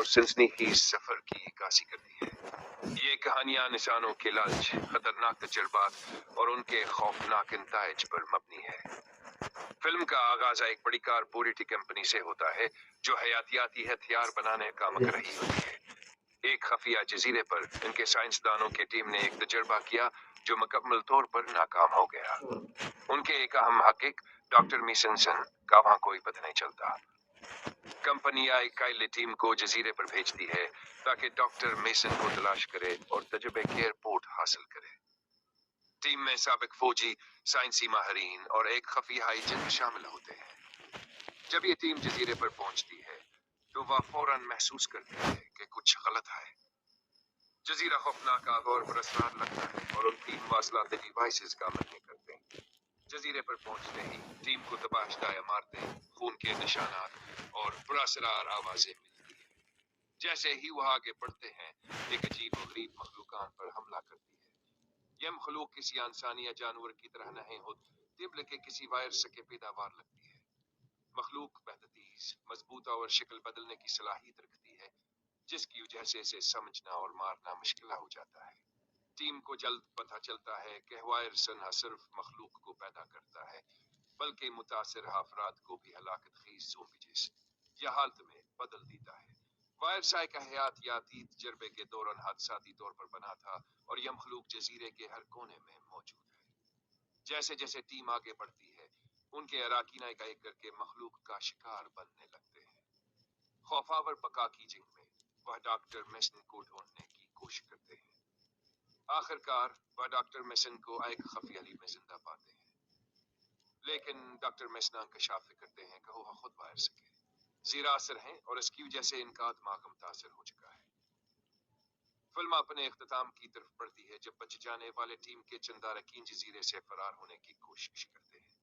और सनसनीखेज सफर की इक्कासी करती है। ये कहानियां निशानों के लालच, खतरनाक तजुर्बात और उनके खौफनाक नताइज पर मबनी है। फिल्म का आगाज एक बड़ी कारपोरेट कंपनी से होता है जो हयातियाती हथियार बनाने का काम कर रही होती है। एक खफिया जजीरे पर इनके साइंसदानों की टीम ने एक तजुर्बा किया जो मुकम्मल तौर पर नाकाम हो गया। उनके एक अहम हकीक डॉक्टर मिशनसन का वहां कोई पता नहीं चलता। कंपनी एक काइले टीम को जजीरे पर भेजती है ताकि डॉक्टर मेसन को तलाश करे और तजुर्बे की रिपोर्ट हासिल करे। टीम में साबिक फौजी, साइंसी माहिरीन और एक खफिया एजेंट शामिल होते हैं। जब ये टीम जजीरे पर पहुंचती है तो वह फौरन महसूस करती है कि कुछ गलत है। जजीरा खौफनाक आग और पुरस्कार लगता है और उनकी मवासलाती डिवाइसेस काम नहीं करते। जजीरे पर पहुंचते ही टीम को तबाशदा इमारतें, खून के निशानात और पुरअसरार आवाजें मिलती है। जैसे ही वह आगे बढ़ते हैं, एक अजीब और गरीब मखलूकात पर हमला करती है। यह मखलूक किसी इंसानी या जानवर की तरह नहीं होती बल्कि किसी वायरस के पैदावार लगती है। मखलूक बेहतरीन, मजबूत और शक्ल बदलने की सलाहियत रखती है, जिसकी वजह से इसे समझना और मारना मुश्किल हो जाता है। टीम को जल्द पता चलता है कि वायरस न सिर्फ मखलूक को पैदा करता है बल्कि मुतासिर अफराद को भी हलाकत खीज ज़ोंबीज़ या हालत में बदल देता है। वायरस एक हयातियाती तजर्बे के दौरान हादसाती तौर पर बना था और यह मखलूक जजीरे के हर कोने में मौजूद है। जैसे जैसे टीम आगे बढ़ती है, उनके अराकीन एक एक करके मखलूक का शिकार बनने लगते हैं। खौफावर बका की जंग में वह डॉक्टर मेसन को ढूंढने की कोशिश करते हैं। आखिरकार वह डॉक्टर मेसन को एक खफिया लीब में जिंदा पाते हैं, लेकिन डॉक्टर मेसन इंकशाफ करते हैं कि वह खुद वायरस के ज़ीरा असर हैं और इसकी वजह से इनका दिमाग मुतासर हो चुका है। फिल्म अपने इख्तिताम की तरफ बढ़ती है जब बच जाने वाले टीम के चंद अरकान जजीरे से फरार होने की कोशिश करते हैं।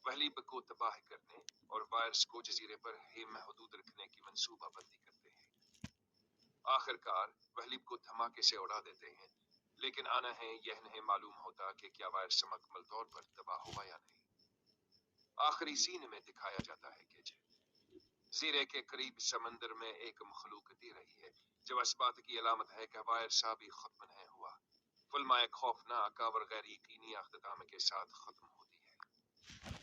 वहलीब को तबाह करने और वायरस को जजीरे पर ही महदूद रखने की मंसूबाबंदी करते हैं। आखिरकार वहलीब को धमाके से उड़ा देते हैं, लेकिन आना है यह नहीं मालूम होता कि क्या वायरस मुकम्मल तौर पर तबाह हुआ या नहीं। आखिरी सीन में दिखाया जाता है कि ज़ीरे के करीब समंदर में एक मखलूक तैर रही है, जो इस बात की अलामत है कि वायरस अभी खत्म नहीं हुआ। फिल्म एक खौफनाक और गैर यकीनी अख्तिताम के साथ खत्म होती है।